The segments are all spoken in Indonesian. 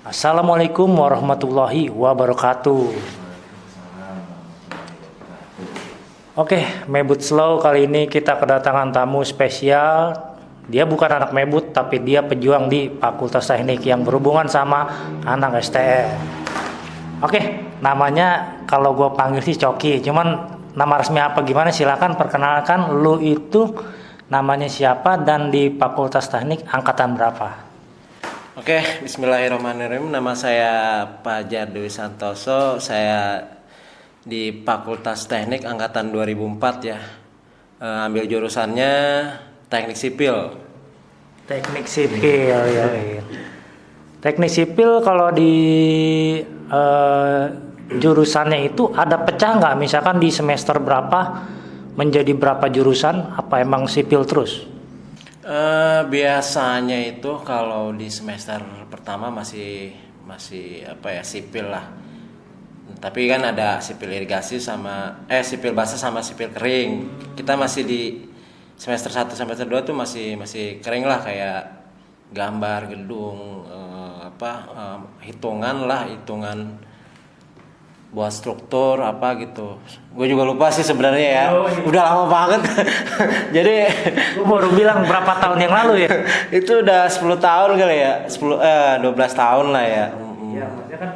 Assalamualaikum warahmatullahi wabarakatuh. Oke, Mebut Slow kali ini kita kedatangan tamu spesial. Dia bukan anak Mebut, tapi dia pejuang di Fakultas Teknik yang berhubungan sama anak STM. Oke, namanya kalau gue panggil sih Coki. Cuman nama resmi apa gimana? Silakan perkenalkan lu itu namanya siapa dan di Fakultas Teknik angkatan berapa? Oke, bismillahirrahmanirrahim. Nama saya Fajar Dewi Santoso. Saya di Fakultas Teknik angkatan 2004 ya. Ambil jurusannya Teknik Sipil. Teknik sipil ya. Teknik sipil kalau di jurusannya itu ada pecah nggak? Misalkan di semester berapa menjadi berapa jurusan? Apa emang sipil terus? Biasanya itu kalau di semester pertama masih apa ya, sipil lah. Tapi kan ada sipil irigasi sama sipil basah sama sipil kering. Kita masih di semester 1 semester 2 tuh masih kering lah, kayak gambar gedung, hitungan buat struktur apa gitu. Gue juga lupa sih sebenarnya ya. Udah lama banget. Jadi Gue baru bilang berapa tahun yang lalu ya? itu udah 10 tahun kali ya. 12 tahun lah ya. Iya, maksudnya kan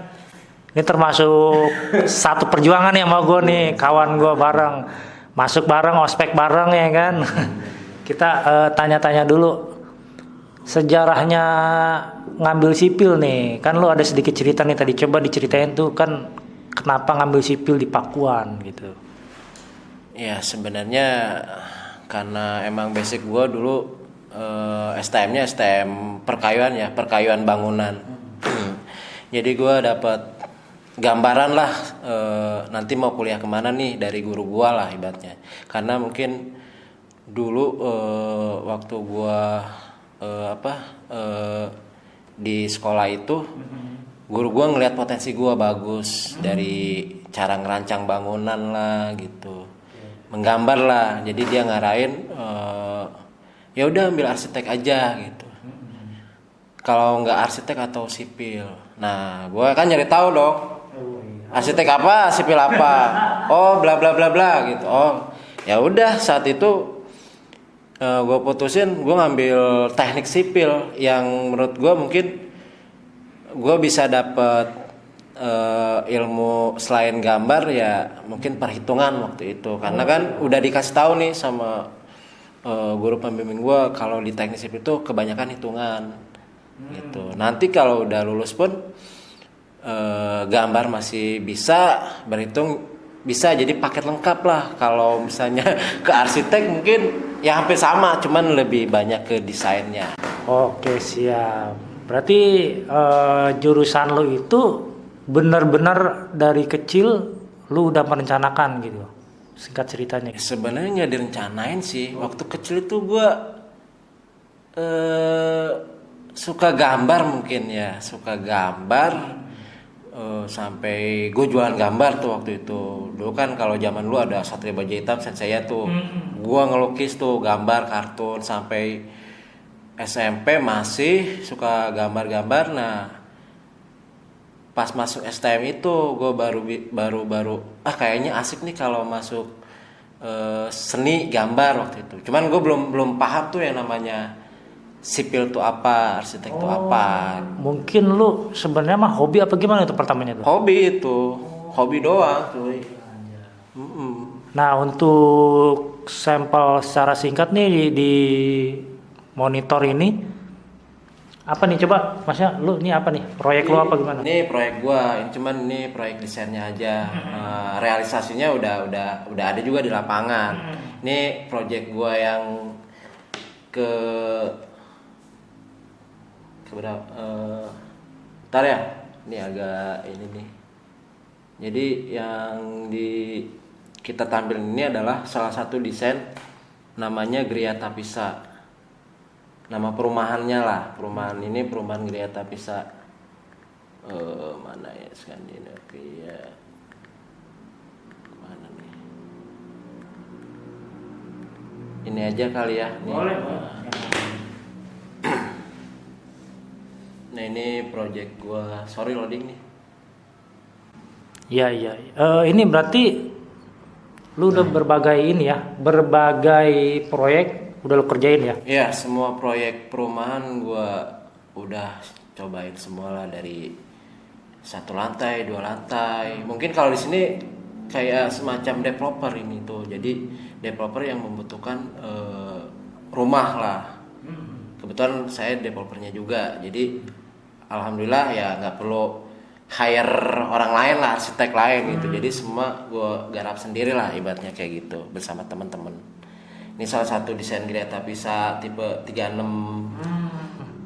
ini termasuk satu perjuangan ya sama gue nih, kawan gue bareng, masuk bareng, ospek bareng ya kan. Kita tanya-tanya dulu sejarahnya ngambil sipil nih. Kan lu ada sedikit cerita nih tadi, coba diceritain tuh kan kenapa ngambil sipil di Pakuan gitu. Ya sebenarnya karena emang basic gue dulu STM-nya STM perkayuan ya, perkayuan bangunan. Jadi gue dapat gambaran lah nanti mau kuliah kemana nih dari guru gue lah ibaratnya. Karena mungkin dulu waktu gue di sekolah itu guru gue ngelihat potensi gue bagus dari cara ngerancang bangunan lah gitu, menggambar lah. Jadi dia ngarahin ya udah ambil arsitek aja gitu. Kalau nggak arsitek atau sipil. Nah, gue kan nyari tahu dong. Arsitek apa, sipil apa? Oh, bla bla bla bla gitu. Oh, ya udah saat itu gue putusin gue ngambil teknik sipil yang menurut gue mungkin gue bisa dapet ilmu selain gambar ya, mungkin perhitungan waktu itu. Karena kan udah dikasih tahu nih sama guru pembimbing gue kalau di teknik sipil itu kebanyakan hitungan gitu. Nanti kalau udah lulus pun gambar masih bisa, berhitung bisa, jadi paket lengkap lah. Kalau misalnya ke arsitek mungkin ya hampir sama, cuman lebih banyak ke desainnya. Oke, siap. Berarti jurusan lu itu benar-benar dari kecil lu udah merencanakan gitu. Singkat ceritanya. Sebenarnya nggak direncanain sih. Waktu kecil itu gue suka gambar mungkin ya, suka gambar. Sampai gue jualan gambar tuh waktu itu. Dulu kan kalau zaman lu ada Satria Baja Hitam, Senseiya tuh. Gue ngelukis tuh gambar kartun sampai SMP masih suka gambar-gambar. Nah, pas masuk STM itu gue baru kayaknya asik nih kalau masuk seni gambar waktu itu. Cuman gue belum paham tuh yang namanya sipil tuh apa, arsitek tuh apa. Mungkin lu sebenarnya mah hobi apa gimana itu pertamanya tuh? Hobi doang tuh. Nah, untuk sampel secara singkat nih di monitor ini apa nih, coba Masnya lu ini apa nih? Proyek lu apa gimana? Ini proyek gua, ini proyek desainnya aja. Realisasinya udah ada juga di lapangan. Ini proyek gua yang ke berapa? Ntar ya, ini agak ini nih. Jadi yang kita tampil ini adalah salah satu desain namanya Gria Tapisa. Nama perumahannya lah, perumahan ini perumahan Gria Tapisa. Mana ya, Skandinavia. Mana nih? Ini aja kali ya. Nih. Boleh. Nah ini project gua, sorry loading nih. Iya, iya. Ini berarti lu udah berbagai proyek udah lu kerjain ya? Ya semua proyek perumahan gua udah cobain semua lah, dari 1 lantai, 2 lantai. Mungkin kalau di sini kayak semacam developer ini tuh, jadi developer yang membutuhkan rumah lah. Kebetulan saya developernya juga, jadi alhamdulillah ya nggak perlu hire orang lain lah, arsitek lain gitu. Jadi semua gue garap sendiri lah, ibaratnya kayak gitu bersama teman-teman. Ini salah satu desain Greta Pisa tipe 36.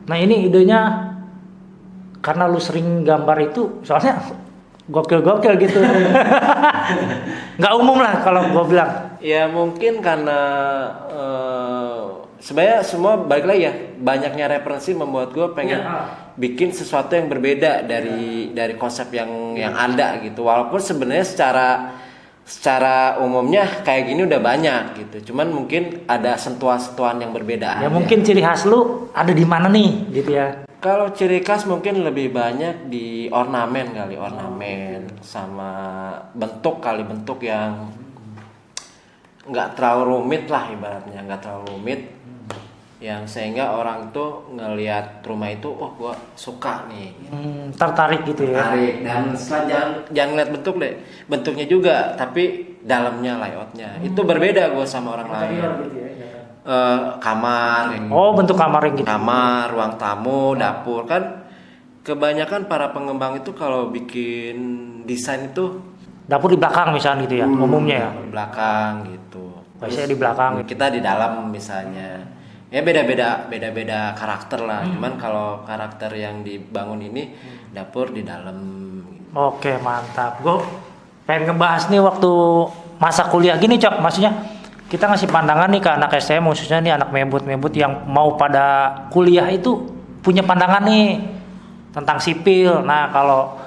Nah ini idenya karena lu sering gambar itu, soalnya gokil-gokil gitu. Nggak umum lah kalau gue bilang. Ya mungkin karena sebenarnya semua balik lagi ya, banyaknya referensi membuat gue pengen bikin sesuatu yang berbeda dari konsep yang ada gitu. Walaupun sebenarnya secara umumnya kayak gini udah banyak gitu. Cuman mungkin ada sentuhan-sentuhan yang berbeda Ya aja. mungkin ciri khas lu ada di mana nih gitu ya. Kalau ciri khas mungkin lebih banyak di ornamen kali, ornamen sama bentuk kali, bentuk yang nggak terlalu rumit lah, ibaratnya nggak terlalu rumit, yang sehingga orang tuh ngelihat rumah itu, oh gua suka nih, Tertarik gitu ya. tarik. Dan setelah jangan lihat bentuk deh, bentuknya juga, tapi dalamnya, layoutnya itu berbeda gua sama orang lain. Gitu ya. Kamar, Oh bentuk kamar yang gitu. kamar, ruang tamu, dapur. Kan kebanyakan para pengembang itu kalau bikin desain itu Dapur di belakang misalnya gitu ya, umumnya ya. di belakang gitu. Biasanya di belakang gitu. Kita di dalam misalnya. Ya beda-beda karakter lah. Cuman kalau karakter yang dibangun ini dapur di dalam. Oke mantap. Gue pengen ngebahas nih waktu masa kuliah gini Cok. Maksudnya kita ngasih pandangan nih ke anak STM, khususnya nih anak mebut yang mau pada kuliah itu punya pandangan nih tentang sipil. Nah kalau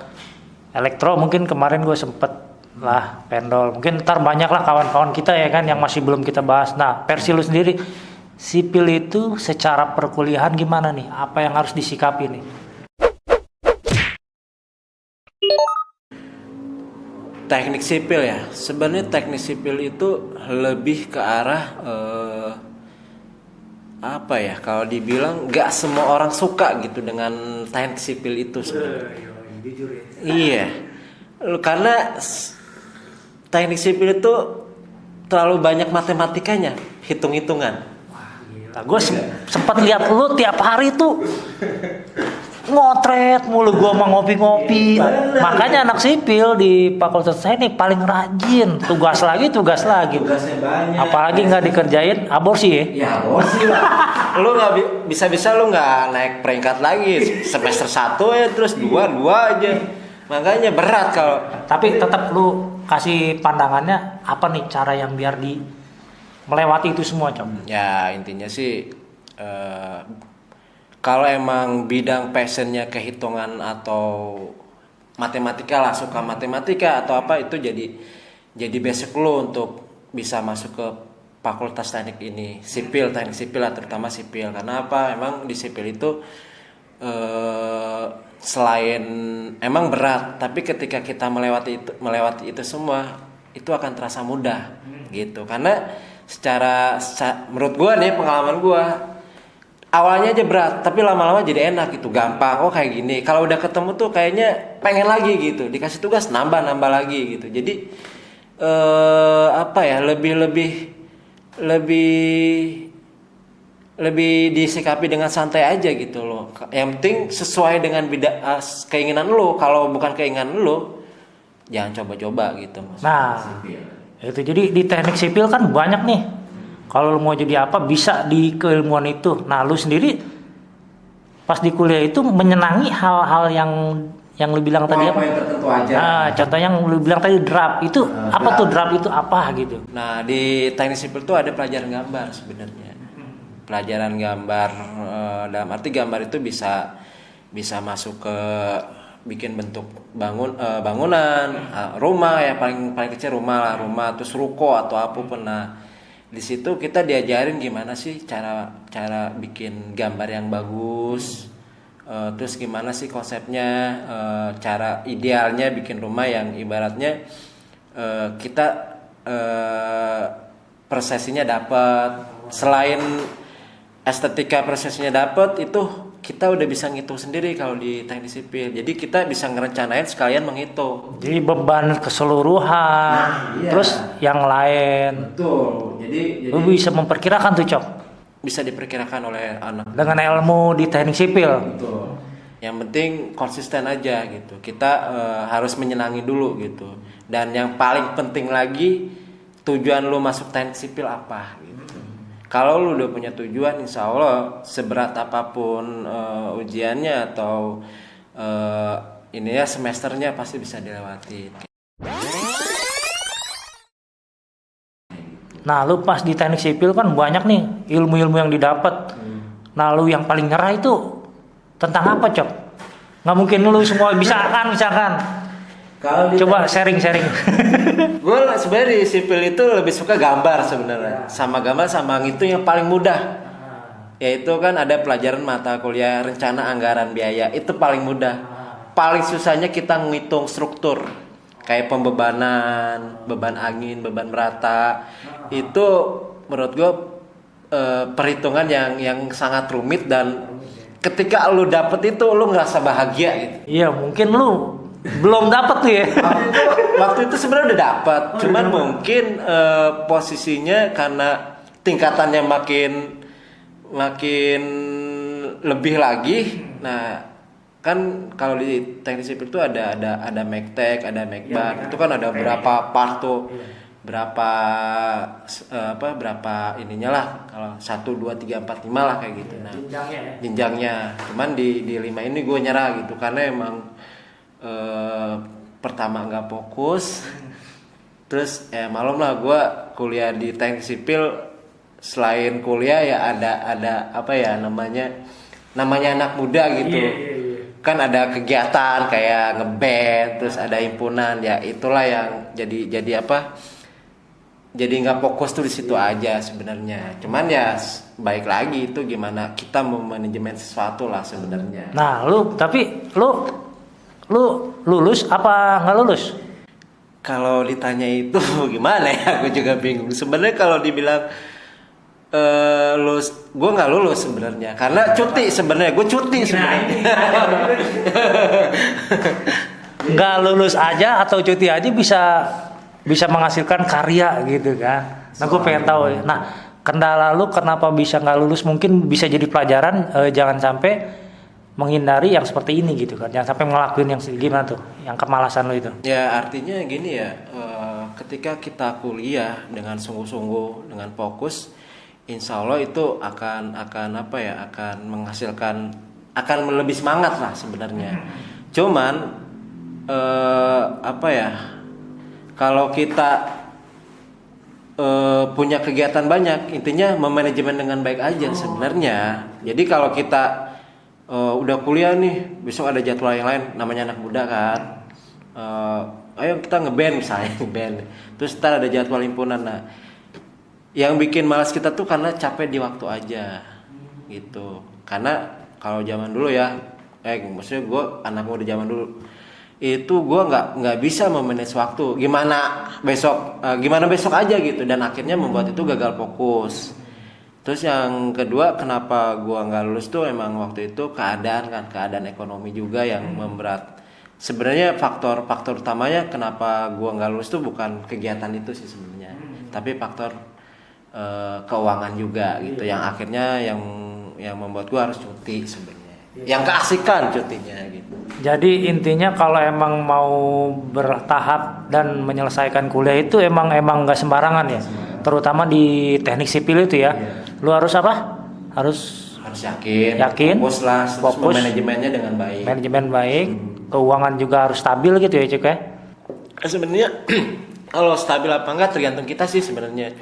elektro mungkin kemarin gue sempet lah pendol. Mungkin ntar banyak lah kawan-kawan kita ya kan yang masih belum kita bahas. Nah versi lu sendiri, sipil itu secara perkuliahan gimana nih? Apa yang harus disikapi nih? Teknik sipil ya. Sebenarnya teknik sipil itu lebih ke arah apa ya? Kalau dibilang nggak semua orang suka gitu dengan teknik sipil itu sebenarnya. Iya. Karena teknik sipil itu terlalu banyak matematikanya, hitung-hitungan. Nah, gue sempat lihat lu tiap hari tuh ngotret mulu, gue mau ngopi-ngopi. Makanya anak sipil di fakultas saya nih paling rajin, tugas lagi. Tugasnya banyak. Apalagi nggak dikerjain aborsi ya. Ya bosi lah. Lu nggak bisa lu nggak naik peringkat lagi, semester 1 ya terus 2 aja. Makanya berat kalau. Tapi tetap lu kasih pandangannya apa nih cara yang biar di melewati itu semua Cok? Ya intinya sih kalau emang bidang passionnya kehitungan atau matematika lah, suka matematika atau apa, itu jadi basic lo untuk bisa masuk ke fakultas teknik ini, sipil, teknik sipil lah, terutama sipil. Karena apa, emang di sipil itu selain emang berat, tapi ketika kita melewati itu semua, itu akan terasa mudah gitu. Karena secara menurut gua nih, pengalaman gua, awalnya aja berat, tapi lama-lama jadi enak gitu, gampang. Oh kayak gini. Kalau udah ketemu tuh kayaknya pengen lagi gitu. Dikasih tugas nambah lagi gitu. Jadi apa ya, lebih disikapi dengan santai aja gitu loh. Yang penting sesuai dengan keinginan lo. Kalau bukan keinginan lo, jangan coba-coba gitu. Nah, itu jadi di teknik sipil kan banyak nih. Kalau lu mau jadi apa bisa di keilmuan itu. Nah, lu sendiri pas di kuliah itu menyenangi hal-hal yang lu bilang tadi apa? Poin tertentu aja. Nah, contoh yang lu bilang tadi draft itu apa tuh, draft itu apa gitu. Nah, di teknik sipil tuh ada pelajaran gambar sebenarnya. Pelajaran gambar dalam arti gambar itu bisa masuk ke bikin bentuk bangunan, rumah ya, paling kecil rumah terus ruko atau apapun. Nah, di situ kita diajarin gimana sih cara bikin gambar yang bagus, Terus gimana sih konsepnya, cara idealnya bikin rumah yang ibaratnya kita prosesinya dapat. Selain estetika prosesnya dapat, itu kita udah bisa ngitung sendiri kalau di teknik sipil. Jadi kita bisa ngerencanain sekalian menghitung. Jadi beban keseluruhan, Iya. terus yang lain. Betul. Jadi Lu bisa memperkirakan tuh Cok bisa diperkirakan oleh anak. dengan ilmu di teknik sipil. Betul. Yang penting konsisten aja gitu. Kita harus menyenangi dulu gitu. Dan yang paling penting lagi, tujuan lu masuk teknik sipil apa gitu. Kalau lu udah punya tujuan, insya Allah seberat apapun ujiannya atau ini ya semesternya pasti bisa dilewati. Nah, lu pas di teknik sipil kan banyak nih ilmu-ilmu yang didapat. Nah, lu yang paling nyerah itu tentang apa, Cok? Nggak mungkin lu semua bisa kan, misalkan. Kalau Coba sharing-sharing. gue sebenarnya di sipil itu lebih suka gambar sebenarnya. Sama gambar sama ngitung yang paling mudah. Yaitu kan ada pelajaran mata kuliah rencana anggaran biaya, itu paling mudah. Paling susahnya kita ngitung struktur. Kayak pembebanan, beban angin, beban merata. Itu menurut gue perhitungan yang sangat rumit, dan ketika lu dapet itu lu ngerasa bahagia gitu. Iya, mungkin lu belum dapat tuh ya. Waktu itu sebenarnya udah dapat, cuman mungkin posisinya karena tingkatannya makin lebih lagi. Nah, kan kalau di teknik sipil itu ada Mektek, ada Mekbat. Itu kan ada berapa part tuh. Berapa ininya lah, kalau 1 2 3 4 5 lah kayak gitu. Nah, jenjangnya. Cuman di 5 ini gue nyerah gitu karena emang pertama nggak fokus, terus malam lah gue kuliah di teknik sipil. Selain kuliah ya ada apa ya namanya anak muda gitu. Kan ada kegiatan kayak ngeband, terus ada himpunan, ya itulah yang jadi apa, jadi nggak fokus tuh di situ aja sebenarnya. Cuman ya baik lagi itu gimana kita memanajemen sesuatu lah sebenarnya. Nah, lu lulus apa nggak lulus? Kalau ditanya itu gimana ya, aku juga bingung. Sebenarnya kalau dibilang lulus, gue nggak lulus sebenarnya karena cuti. Sebenarnya gue cuti sebenarnya. Nggak lulus aja atau cuti aja bisa menghasilkan karya gitu kan. Nah, gue pengen tahu ya. Nah, kendala lu kenapa bisa nggak lulus, mungkin bisa jadi pelajaran, jangan sampai menghindari yang seperti ini gitu kan. Jangan sampai ngelakuin yang gimana tuh, yang kemalasan lu itu. Ya artinya gini ya, ketika kita kuliah dengan sungguh-sungguh, dengan fokus, insya Allah itu akan apa ya, akan menghasilkan, akan lebih semangat lah sebenarnya. Cuman apa ya, kalau kita punya kegiatan banyak, intinya memanajemen dengan baik aja sebenarnya. Jadi kalau kita udah kuliah nih, besok ada jadwal yang lain, namanya anak muda kan, ayo kita ngeband misalnya, ngeband, terus ntar ada jadwal himpunan. Nah, yang bikin malas kita tuh karena capek di waktu aja gitu. Karena kalau zaman dulu ya, maksudnya gue anak muda zaman dulu itu gue nggak bisa memanage waktu, gimana besok aja gitu, dan akhirnya membuat itu gagal fokus. Terus yang kedua, kenapa gua nggak lulus tuh emang waktu itu keadaan ekonomi juga yang memberat. Sebenarnya faktor utamanya kenapa gua nggak lulus tuh bukan kegiatan itu sih sebenarnya, tapi faktor keuangan juga gitu, yang akhirnya yang membuat gua harus cuti sebenarnya. Yang keasikan cutinya gitu. Jadi intinya kalau emang mau bertahap dan menyelesaikan kuliah itu emang nggak sembarangan ya, terutama di teknik sipil itu ya. Lu harus apa? Harus yakin, fokus lah, fokus, manajemennya dengan baik. Manajemen baik, keuangan juga harus stabil gitu ya, Cuk ya. Sebenarnya kalau stabil apa enggak tergantung kita sih sebenarnya.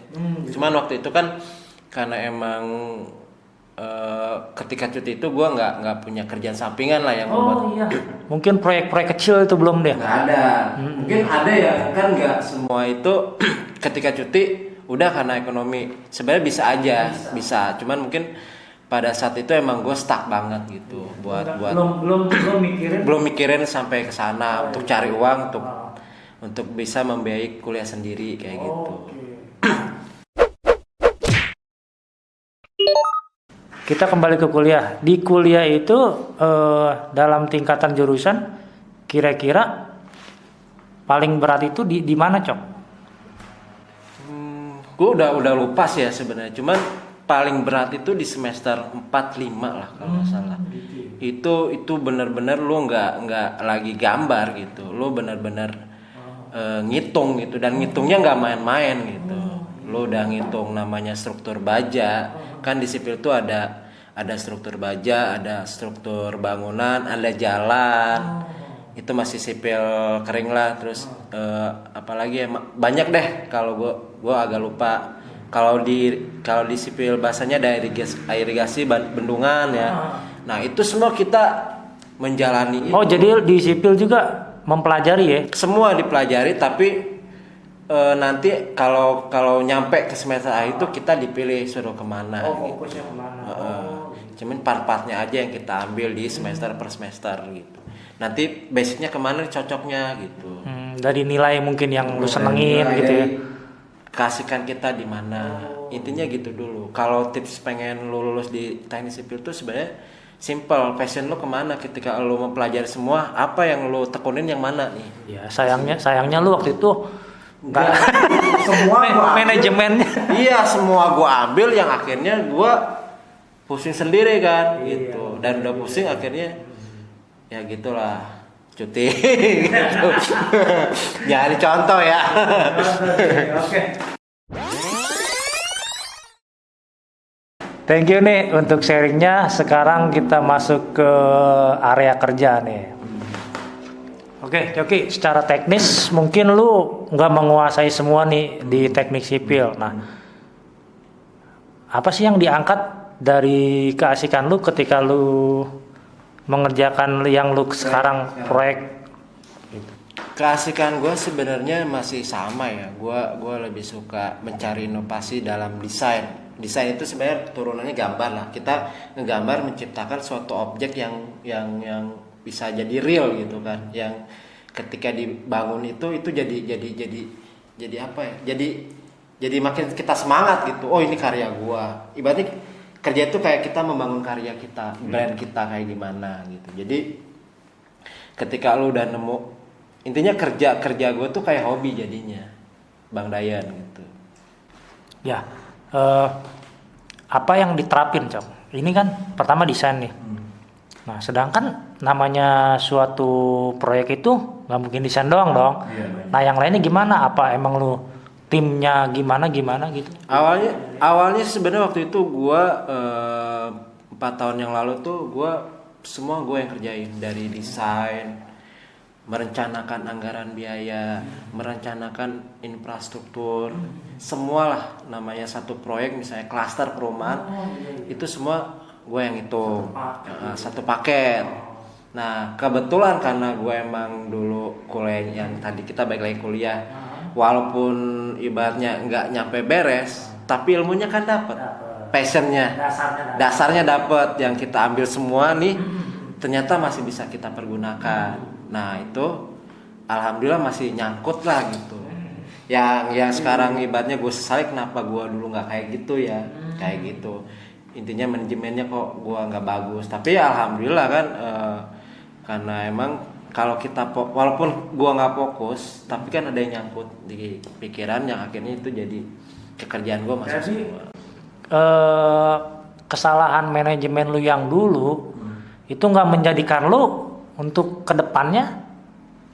Cuman waktu itu kan karena emang ketika cuti itu gue nggak punya kerjaan sampingan lah yang membuat. Iya. Mungkin proyek-proyek kecil itu belum deh. Nggak ada. Mungkin ada ya, kan nggak semua itu ketika cuti udah karena ekonomi. Sebenarnya bisa aja, bisa. Cuman mungkin pada saat itu emang gue stuck banget gitu buat belum mikirin sampai ke sana untuk cari uang untuk bisa membiayai kuliah sendiri kayak gitu. Kita kembali ke kuliah. Di kuliah itu dalam tingkatan jurusan kira-kira paling berat itu di mana, Cok? Gue udah lupa sih ya sebenarnya. Cuman paling berat itu di semester 4-5 lah kalau nggak salah. Itu benar-benar lu nggak lagi gambar gitu. Lu benar-benar ngitung gitu, dan ngitungnya nggak main-main gitu. Lu udah ngitung namanya struktur baja. Kan di sipil tuh ada struktur baja, ada struktur bangunan, ada jalan. Itu masih sipil kering lah. Terus apalagi ya, banyak deh, kalau gua agak lupa. Kalau di sipil bahasanya ada irigasi bendungan ya. Nah, itu semua kita menjalani. Oh, jadi di sipil juga mempelajari ya? Semua dipelajari, tapi nanti kalau nyampe ke semester akhir itu kita dipilih suruh kemana. Fokusnya kemana? Cuman part-partnya aja yang kita ambil di semester per semester gitu. Nanti basicnya kemana cocoknya gitu. Dari nilai mungkin yang lu senengin gitu ya. Kasihkan kita di mana. Intinya gitu dulu. Kalau tips pengen lu lulus di teknik sipil tuh sebenarnya simple. Passion lu kemana ketika lu mempelajari semua, apa yang lu tekunin yang mana nih? Ya, sayangnya lu waktu itu enggak semua manajemennya. Iya, semua gua ambil yang akhirnya gua pusing sendiri kan gitu. Dan udah pusing akhirnya ya gitulah, cuti gitu. Jadi contoh ya. Oke. Thank you nih untuk sharingnya. Sekarang kita masuk ke area kerja nih. Oke, Coki, secara teknis mungkin lu nggak menguasai semua nih di teknik sipil. Nah, apa sih yang diangkat dari keasikan lu ketika lu mengerjakan yang lu sekarang proyek? Keasikan gue sebenarnya masih sama ya. Gue lebih suka mencari inovasi dalam desain. Desain itu sebenarnya turunannya gambar lah. Kita ngegambar menciptakan suatu objek yang bisa jadi real gitu kan. Yang ketika dibangun itu jadi apa ya? Jadi makin kita semangat gitu. Oh, ini karya gue. Ibaratnya kerja itu kayak kita membangun karya kita, brand kita kayak gimana gitu. Jadi ketika lu udah nemu, intinya kerja gue tuh kayak hobi jadinya, Bang Dayan gitu. Ya, apa yang diterapin, Cok? Ini kan pertama desain nih. Nah, sedangkan namanya suatu proyek itu nggak mungkin desain doang dong. Nah, yang lainnya gimana? Apa emang lu timnya gimana gitu? Awalnya sebenarnya waktu itu gue 4 tahun yang lalu tuh semua gue yang kerjain, dari desain, merencanakan anggaran biaya, merencanakan infrastruktur, semualah namanya satu proyek, misalnya klaster perumahan, itu semua gue yang hitung, satu paket. Nah, kebetulan karena gue emang dulu kuliah yang tadi kita balik lagi kuliah, walaupun ibaratnya nggak nyampe beres, tapi ilmunya kan dapat, passionnya, dasarnya dapat, yang kita ambil semua nih, ternyata masih bisa kita pergunakan. Nah, itu alhamdulillah masih nyangkut lah gitu. Yang sekarang ibaratnya gue sesali kenapa gue dulu nggak kayak gitu ya, kayak gitu. Intinya manajemennya kok gue nggak bagus. Tapi ya alhamdulillah kan, karena emang kalau kita walaupun gue nggak fokus, tapi kan ada yang nyangkut di pikiran yang akhirnya itu jadi pekerjaan gue masuk semua. Kesalahan manajemen lu yang dulu itu nggak menjadikan lu untuk kedepannya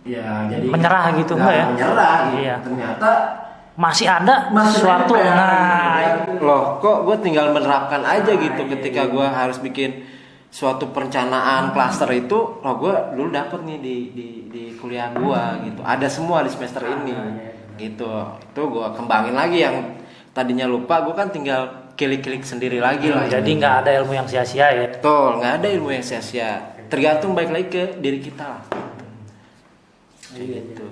ya jadi menyerah gitu enggak ya? Menyerah gitu. Iya. Ternyata masih ada sesuatu. Nah, loh, kok gue tinggal menerapkan aja gitu. Ketika gue harus bikin suatu perencanaan klaster itu, loh gue dulu dapet nih di kuliah gue gitu. Ada semua di semester ini gitu. Itu gue kembangin lagi yang tadinya lupa, gue kan tinggal klik-klik sendiri lagi lah. Jadi nggak ada ilmu yang sia-sia ya? Betul, nggak ada ilmu yang sia-sia. Tergantung balik lagi ke diri kita lah. Gitu.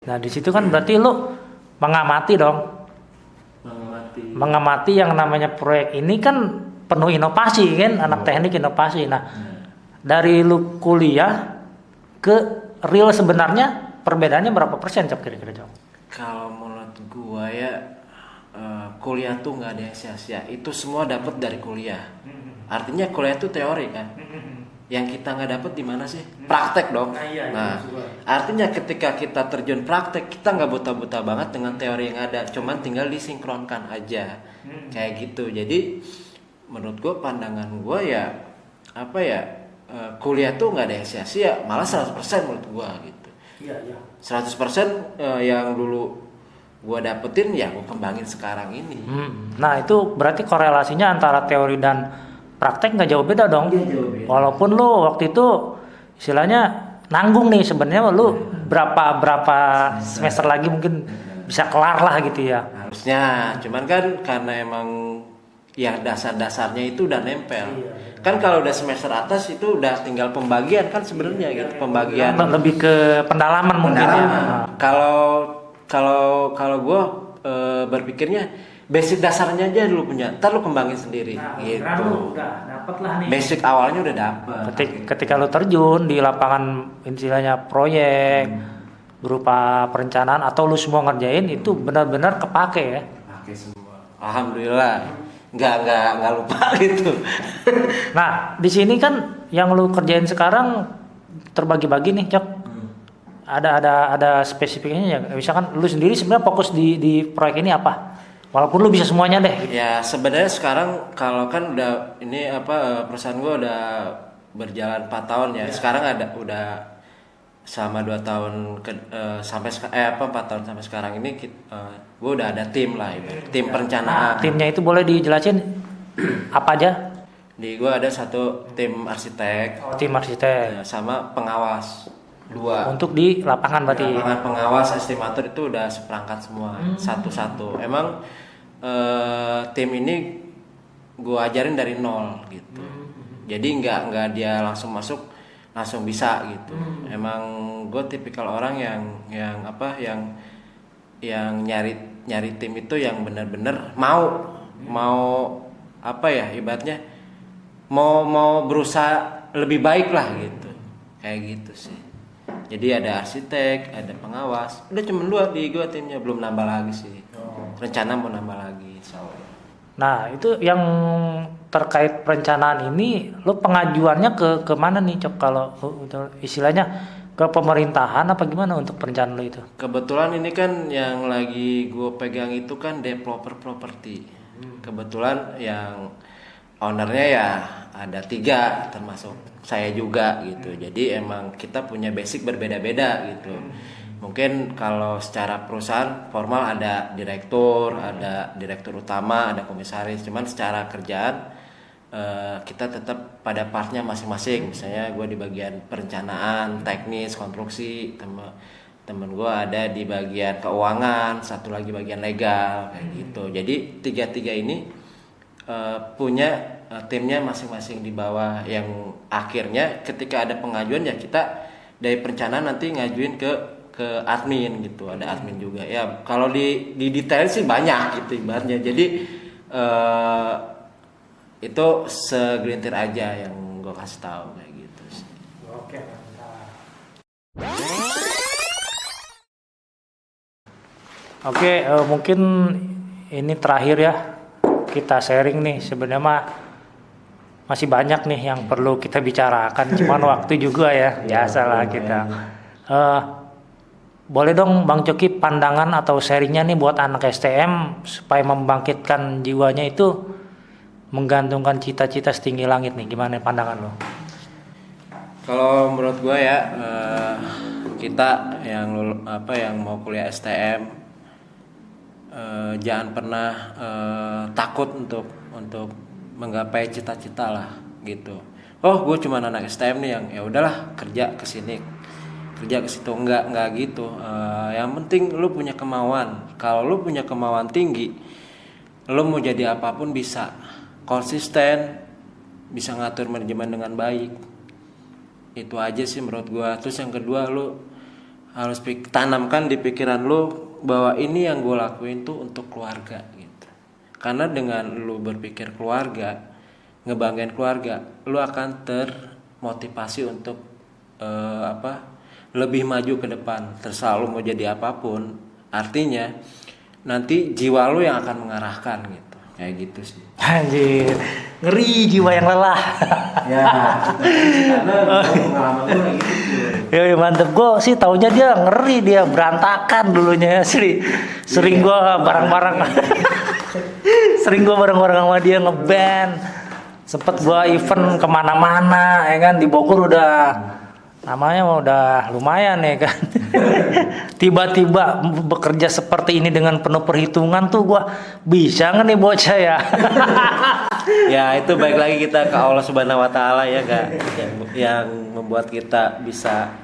Nah, di situ kan berarti lu mengamati dong. mengamati yang namanya proyek ini kan penuh inovasi kan, anak teknik inovasi. Nah, dari lu kuliah ke real sebenarnya perbedaannya berapa persen Cok kira-kira Cok? Kalau menurut gua ya kuliah tuh nggak ada yang sia-sia. Itu semua dapat dari kuliah. Artinya kuliah itu teori kan. Yang kita nggak dapat di mana sih? Praktek dong. Nah, artinya ketika kita terjun praktek, kita nggak buta-buta banget dengan teori yang ada. Cuman tinggal disinkronkan aja. Kayak gitu. Jadi menurut gue pandangan gue ya apa ya kuliah tuh nggak ada yang sia-sia, malah 100% menurut gue gitu. 100% yang dulu gue dapetin ya gue kembangin sekarang ini. Nah itu berarti korelasinya antara teori dan praktek nggak jauh beda dong. Jauh beda. Walaupun lu waktu itu istilahnya nanggung nih sebenarnya lu berapa semester lagi mungkin bisa kelar lah gitu ya. Harusnya, cuman kan karena emang ya dasar-dasarnya itu udah nempel. Kan kalau udah semester atas itu udah tinggal pembagian kan sebenarnya gitu, pembagian. Lebih ke pendalaman mungkin ya. Kalau gue berpikirnya basic dasarnya aja dulu punya, ntar lu kembangin sendiri gitu. Udah dapet lah nih. Basic awalnya udah dapet. Ketika lu terjun di lapangan istilahnya proyek berupa perencanaan atau lu semua ngerjain itu benar-benar kepake ya. Pakai semua. Alhamdulillah. Nggak lupa gitu. Nah, di sini kan yang lu kerjain sekarang terbagi-bagi nih, Cok. Ada spesifikasinya ya. Misalkan lu sendiri sebenarnya fokus di proyek ini apa? Walaupun lu bisa semuanya deh. Ya, sebenarnya sekarang kalau kan udah ini perusahaan gua udah berjalan 4 tahun ya. Sekarang udah sama 2 tahun sampai 4 tahun sampai sekarang ini gue udah ada tim lah, tim perencanaan. Timnya itu boleh dijelasin apa aja? Di gue ada satu tim arsitek, Tim arsitek. sama pengawas 2. Untuk di lapangan berarti. Pengawas estimator itu udah seperangkat semua satu-satu. Emang tim ini gue ajarin dari nol gitu. Jadi nggak dia langsung masuk langsung bisa gitu. Emang gue tipikal orang yang nyari tim itu yang benar-benar mau apa ya ibaratnya mau berusaha lebih baik lah gitu. Kayak gitu sih. Jadi ada arsitek, ada pengawas. Udah cuma 2 di gue timnya, belum nambah lagi sih. Rencana mau nambah lagi insyaallah. Nah, itu yang terkait perencanaan ini, lo pengajuannya ke mana nih, Cok? Kalau istilahnya ke pemerintahan apa gimana untuk perencanaan lo itu? Kebetulan ini kan yang lagi gue pegang itu kan developer properti. Kebetulan yang ownernya ya ada 3 termasuk saya juga gitu. Jadi emang kita punya basic berbeda-beda gitu. Mungkin kalau secara perusahaan formal ada direktur utama, ada komisaris. Cuman secara kerjaan kita tetap pada partnya masing-masing. Misalnya gue di bagian perencanaan, teknis, konstruksi. Temen gue ada di bagian keuangan, satu lagi bagian legal kayak gitu. Jadi 3 ini punya timnya masing-masing di bawah. Yang akhirnya ketika ada pengajuan ya kita dari perencanaan nanti ngajuin ke admin gitu, ada admin juga ya. Kalau di detail sih banyak gitu ibaratnya. Jadi itu segelintir aja yang gue kasih tahu kayak gitu sih. Oke, mantap. Oke, mungkin ini terakhir ya kita sharing nih. Sebenarnya mah masih banyak nih yang perlu kita bicarakan, cuman waktu juga ya biasalah kita. Boleh dong Bang Coki pandangan atau sharingnya nih buat anak STM supaya membangkitkan jiwanya itu menggantungkan cita-cita setinggi langit nih, gimana pandangan lo? Kalau menurut gue ya kita yang mau kuliah STM jangan pernah takut untuk menggapai cita-cita lah gitu. Oh gue cuma anak STM nih yang ya udahlah kerja ke situ, enggak gitu. Yang penting lu punya kemauan. Kalau lu punya kemauan tinggi, lu mau jadi apapun bisa. Konsisten, bisa ngatur manajemen dengan baik. Itu aja sih menurut gua. Terus yang kedua, lu harus tanamkan di pikiran lu bahwa ini yang gua lakuin tuh untuk keluarga gitu. Karena dengan lu berpikir keluarga, ngebanggain keluarga, lu akan termotivasi untuk lebih maju ke depan. Terserah lu mau jadi apapun, artinya nanti jiwa lu yang akan mengarahkan gitu. Kayak gitu sih. Anjir, ngeri jiwa yang lelah. Ya, karena pengalaman gue kayak gitu. Ya mantep, gue sih taunya dia ngeri, dia berantakan dulunya sering gue bareng-bareng sering gue bareng-bareng sama dia ngeband, sempet gue event kemana-mana ya kan, di Bogor udah namanya udah lumayan ya kan. Tiba-tiba bekerja seperti ini dengan penuh perhitungan tuh gue bisa nggak nih bocah ya. Ya itu baik lagi kita ke Allah Subhanahu Wa Taala ya kak, yang membuat kita bisa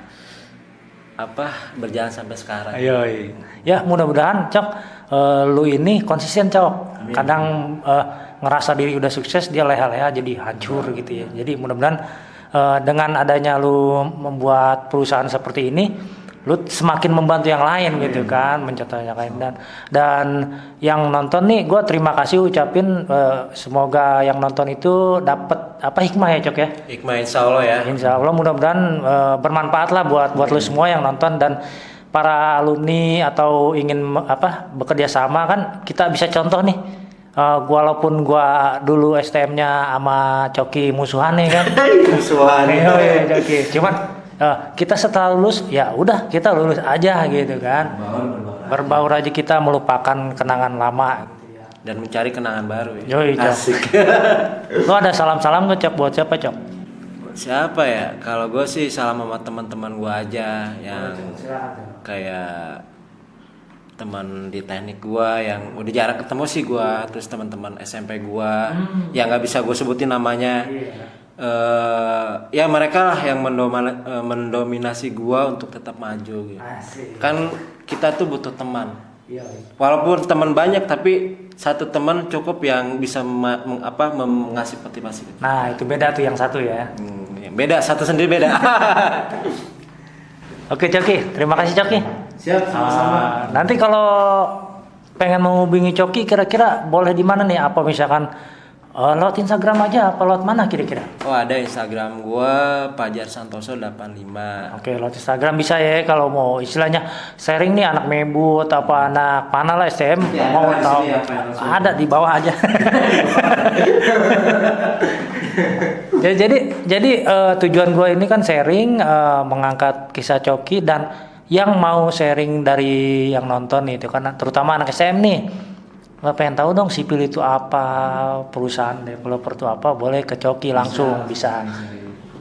berjalan sampai sekarang. Ayo, ya mudah-mudahan Cok, lu ini konsisten Cok. Amin. Kadang ngerasa diri udah sukses dia leha-leha jadi hancur gitu ya. Jadi mudah-mudahan dengan adanya lu membuat perusahaan seperti ini, lu semakin membantu yang lain gitu kan, mencontoh yang lain. Dan yang nonton nih, gue terima kasih ucapin, semoga yang nonton itu dapat hikmah ya Cok ya. Hikmah insya Allah ya. Insya Allah mudah-mudahan bermanfaat lah buat lu semua yang nonton, dan para alumni atau ingin bekerja sama kan kita bisa contoh nih. Walaupun gua dulu STM-nya sama Coki musuhan nih kan. Musuhan. Iya Coki. Cuman kita setelah lulus ya udah kita lulus aja gitu kan. Berbaur aja, kita melupakan kenangan lama Dan mencari kenangan baru ya. Yoi, Cok. Asik. Lu ada salam-salam nge Cok buat siapa Cok? Siapa ya? Kalau gue sih salam sama teman-teman gue aja yang kayak teman di teknik gue yang udah jarang ketemu sih gue, terus teman-teman SMP gue yang nggak bisa gue sebutin namanya. Ya mereka lah yang mendominasi gue untuk tetap maju gitu. Kan kita tuh butuh teman. Walaupun teman banyak tapi satu teman cukup yang bisa mengasih motivasi. Nah itu beda tuh yang satu ya. Beda, satu sendiri beda. Oke Coki, terima kasih Coki. Siap, sama-sama. Nanti kalau pengen menghubungi Coki kira-kira boleh di mana nih? Apa misalkan lewat Instagram aja, apa lewat mana kira-kira? Oh ada Instagram gua Pajar Santoso 85. Oke, lewat Instagram bisa ya kalau mau istilahnya sharing nih anak mebut apa anak mana lah STM Ya, mau ada tahu. sini, apa yang langsung. Ada di bawah aja. Ya, jadi tujuan gue ini kan sharing, mengangkat kisah Coki, dan yang mau sharing dari yang nonton itu kan terutama anak SM nih, nggak pengen tahu dong sipil itu apa, perusahaan developer itu apa, boleh ke Coki langsung bisa.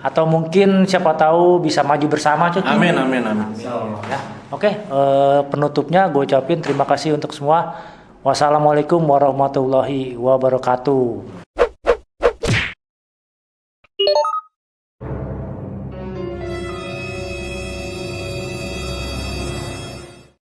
Atau mungkin siapa tahu bisa maju bersama Coki. Amin. Ya. Oke, penutupnya gue ucapin terima kasih untuk semua. Wassalamualaikum warahmatullahi wabarakatuh.